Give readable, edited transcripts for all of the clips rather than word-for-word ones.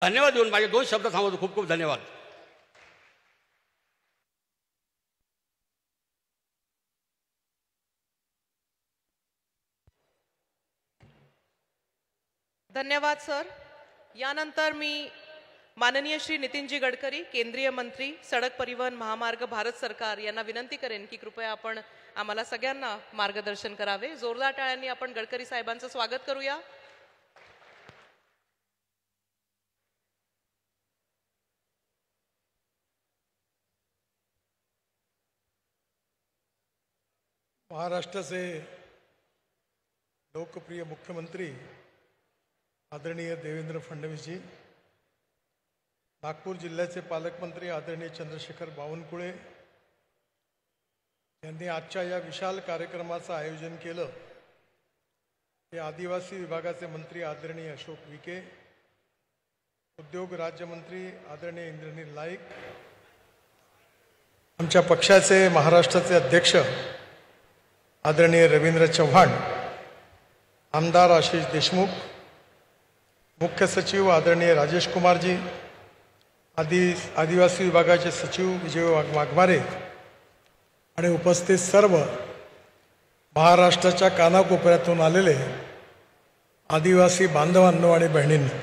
धन्यवाद देऊन माझे 2 शब्द थांबवतो. खूप खूप धन्यवाद. धन्यवाद सर. यानंतर मी माननीय श्री नितीनजी गडकरी, केंद्रीय मंत्री सडक परिवहन महामार्ग भारत सरकार यांना विनंती करेन की कृपया आपण आम्हाला सगळ्यांना मार्गदर्शन करावे. जोरदार टाळ्यांनी आपण गडकरी साहेबांचं स्वागत करूया. महाराष्ट्र से लोकप्रिय मुख्यमंत्री आदरणीय देवेंद्र फडणवीस जी, नागपूर जिल्ह्याचे पालकमंत्री आदरणीय चंद्रशेखर बावनकुळे यांनी आजच्या या विशाल कार्यक्रमाचं आयोजन केलं. ते आदिवासी विभागाचे मंत्री आदरणीय अशोक विखे, उद्योग राज्यमंत्री आदरणीय इंद्रनील नाईक, आमच्या पक्षाचे महाराष्ट्राचे अध्यक्ष आदरणीय रवींद्र चव्हाण, आमदार आशिष देशमुख, मुख्य सचिव आदरणीय राजेश कुमारजी, आदिवासी विभागाचे सचिव विजय वाघमारे आणि उपस्थित सर्व महाराष्ट्राच्या कानाकोपऱ्यातून आलेले आदिवासी बांधवांनो आणि बहिणींनो,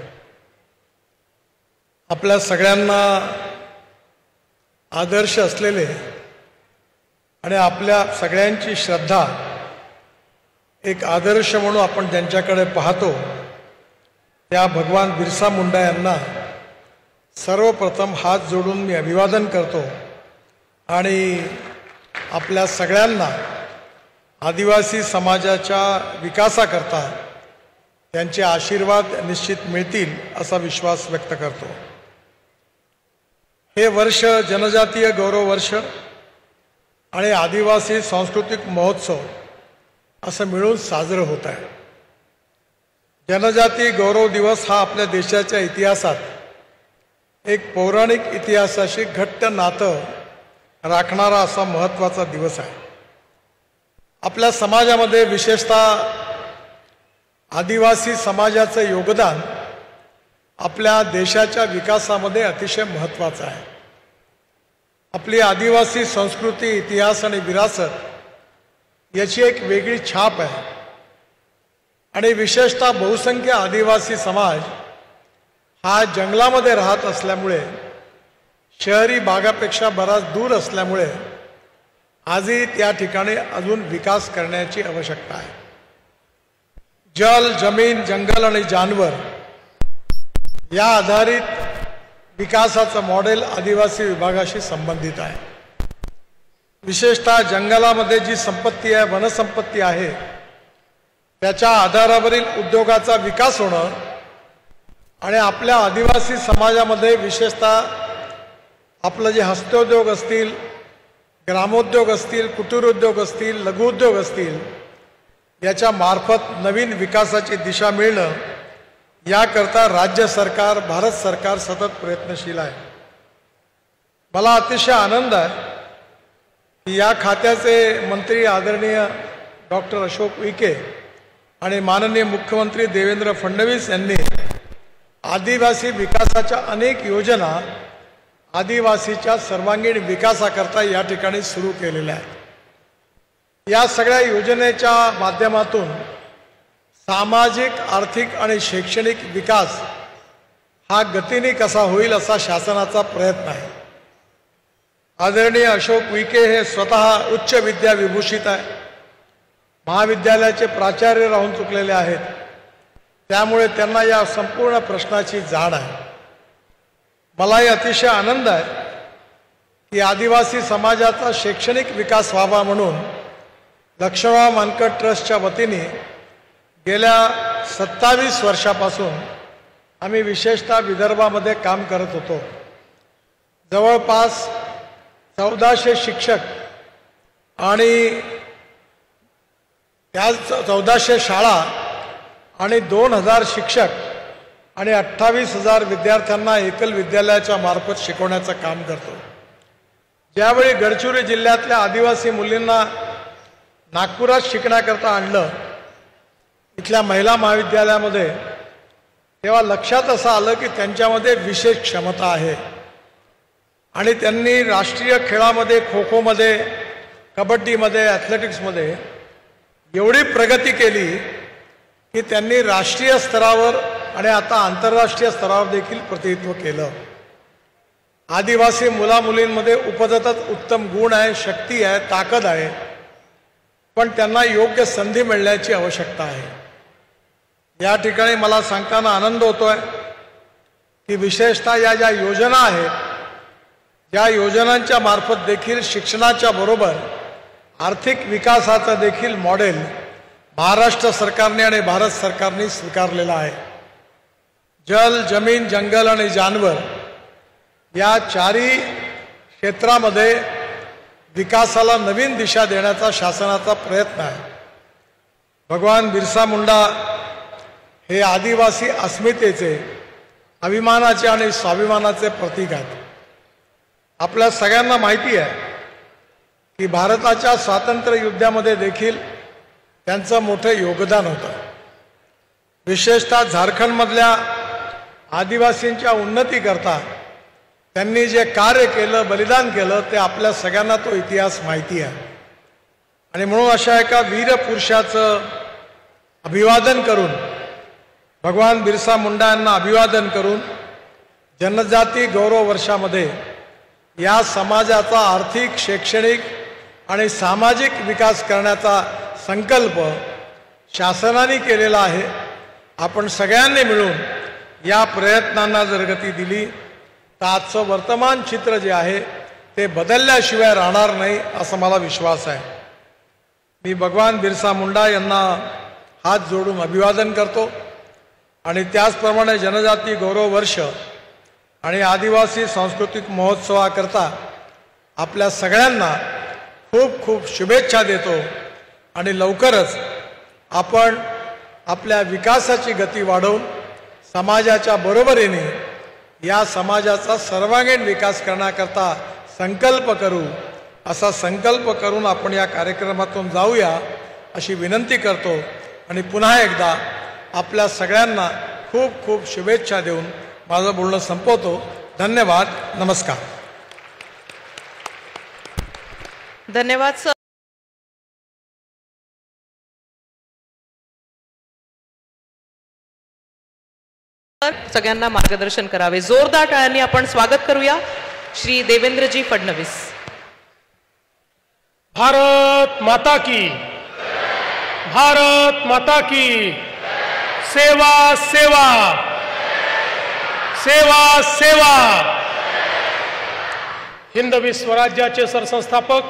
आपल्या सगळ्यांना आदर्श असलेले आणि आपल्या सगळ्यांची श्रद्धा एक आदर्श म्हणून आपण ज्यांच्याकडे पाहतो त्या भगवान बिरसा मुंडा यांना सर्वप्रथम हात जोडून मी अभिवादन करतो आणि आपल्या सगळ्यांना आदिवासी समाजाच्या विकासाकरता त्यांचे आशीर्वाद निश्चित मिळतील असा विश्वास व्यक्त करतो. हे वर्ष जनजातीय गौरव वर्ष आणि आदिवासी सांस्कृतिक महोत्सव असं मिळून साजरं होत आहे. जनजाती गौरव दिवस हा आपल्या देशाच्या इतिहासात एक पौराणिक इतिहासाशी घट्ट नातं राखणारा असा महत्त्वाचा दिवस आहे. आपल्या समाजामध्ये विशेषतः आदिवासी समाजाचं योगदान आपल्या देशाच्या विकासामध्ये अतिशय महत्त्वाचं आहे. आपली आदिवासी संस्कृती, इतिहास आणि विरासत याची एक वेगळी छाप आहे आणि विशेषतः बहुसंख्य आदिवासी समाज हा जंगलामध्ये राहत असल्यामुळे, शहरी भागापेक्षा बराच दूर असल्यामुळे आजही त्या ठिकाणी अजून विकास करण्याची आवश्यकता आहे. जल, जमीन, जंगल आणि जानवर या आधारित विकासाचं मॉडेल आदिवासी विभागाशी संबंधित आहे. विशेषतः जंगलामध्ये जी संपत्ती आहे, वनसंपत्ती आहे, त्याच्या आधारावरील उद्योगाचा विकास होणं आणि आपल्या आदिवासी समाजामध्ये विशेषतः आपलं जे हस्तोद्योग असतील, ग्रामोद्योग असतील, कुटीरोद्योग असतील, लघुउद्योग असतील, याच्या मार्फत नवीन विकासाची दिशा मिळणं याकरता राज्य सरकार, भारत सरकार सतत प्रयत्नशील आहे. मला अतिशय आनंद आहे की या खात्याचे मंत्री आदरणीय डॉक्टर अशोक विखे आणि माननीय मुख्यमंत्री देवेंद्र फडणवीस यांनी आदिवासी विकासाच्या अनेक योजना आदिवासीच्या सर्वांगीण विकासाकरता या ठिकाणी सुरू केलेल्या आहेत. या सगळ्या योजनेच्या माध्यमातून सामाजिक, आर्थिक आणि शैक्षणिक विकास हा गतीने कसा होईल असा शासनाचा प्रयत्न आहे. आदरणीय अशोक विखे हे स्वतः उच्च विद्या विभूषित आहे, महाविद्यालयाचे प्राचार्य राहून चुकलेले आहेत, त्यामुळे त्यांना या संपूर्ण प्रश्नाची जाण आहे. मलाही अतिशय आनंद आहे की आदिवासी समाजाचा शैक्षणिक विकास व्हावा म्हणून लक्ष्मणराव मानकर ट्रस्टच्या वतीने गेल्या 27 वर्षापासून आम्ही विशेषतः विदर्भामध्ये काम करत होतो. जवळपास 1400 शिक्षक आणि त्या 1400 शाळा आणि 2000 शिक्षक आणि 28,000 विद्यार्थ्यांना एकल विद्यालयाच्या मार्फत शिकवण्याचं काम करतो. ज्यावेळी गडचिरोली जिल्ह्यातल्या आदिवासी मुलींना नागपुरात शिकण्याकरता आणलं, इथल्या महिला महाविद्यालयामध्ये तेव्हा लक्षात असं आलं की त्यांच्यामध्ये विशेष क्षमता आहे आणि त्यांनी राष्ट्रीय खेळामध्ये, खो खोमध्ये, कबड्डीमध्ये, ॲथलेटिक्समध्ये एवढी प्रगती केली की त्यांनी राष्ट्रीय स्तरावर आणि आता आंतरराष्ट्रीय स्तरावर देखील प्रतिनिधित्व केलं. आदिवासी मुलामुलींमध्ये उपजतच उत्तम गुण आहे, शक्ती आहे, ताकद आहे, पण त्यांना योग्य संधी मिळण्याची आवश्यकता आहे. या ठिकाणी मला सांगताना आनंद होतोय की विशेषतः या ज्या योजना आहेत, या योजनांच्या मार्फत देखील शिक्षणाच्या बरोबर आर्थिक विकासाचं देखील मॉडेल महाराष्ट्र सरकारने आणि भारत सरकारने स्वीकारलेलं आहे. जल, जमीन, जंगल आणि जानवर या चारही क्षेत्रामध्ये विकासाला नवीन दिशा देण्याचा शासनाचा प्रयत्न आहे. भगवान बिरसा मुंडा हे आदिवासी अस्मितेचे, अभिमानाचे आणि स्वाभिमानाचे प्रतीक आहेत. आपल्या सगळ्यांना माहिती आहे की भारताच्या स्वातंत्र्य युद्धामध्ये देखील त्यांचं मोठं योगदान होतं. विशेषतः झारखंडमधल्या आदिवासींच्या उन्नतीकरता त्यांनी जे कार्य केलं, बलिदान केलं, ते आपल्या सगळ्यांना तो इतिहास माहिती आहे. आणि म्हणून अशा एका वीर पुरुषाचं अभिवादन करून, भगवान बिरसा मुंडा यांना अभिवादन करून जनजाती गौरव वर्षामध्ये या समाजाचा आर्थिक, शैक्षणिक आणि सामाजिक विकास करण्याचा संकल्प शासनाने केलेला आहे. आपण सगळ्यांनी मिळून या प्रयत्नांना जर गती दिली तर आजचं वर्तमान चित्र जे आहे ते बदलल्याशिवाय राहणार नाही, असं मला विश्वास आहे. मी भगवान बिरसा मुंडा यांना हात जोडून अभिवादन करतो आणि त्याचप्रमाणे जनजाती गौरव वर्ष आणि आदिवासी सांस्कृतिक महोत्सवाकरता आपल्या सगळ्यांना खूप खूप शुभेच्छा देतो. आणि लवकरच आपण आपल्या विकासाची गती वाढवून समाजाच्या बरोबरीने या समाजाचा सर्वांगीण विकास करण्याकरता संकल्प करू. असा संकल्प करून आपण या कार्यक्रमातून जाऊया अशी विनंती करतो आणि पुन्हा एकदा आपल्या सगळ्यांना खूप खूप शुभेच्छा देऊन माझं बोलणं संपवतो. धन्यवाद. नमस्कार. धन्यवाद सर. सगळ्यांना मार्गदर्शन करावे. जोरदार टाळ्यांनी आपण स्वागत करूया श्री देवेंद्रजी फडणवीस. भारत माता की, भारत माता की. सेवा सेवा, सेवा सेवा. हिंदवी स्वराज्याचे सरसंस्थापक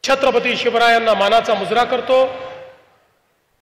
छत्रपती शिवरायांना मानाचा मुजरा करतो.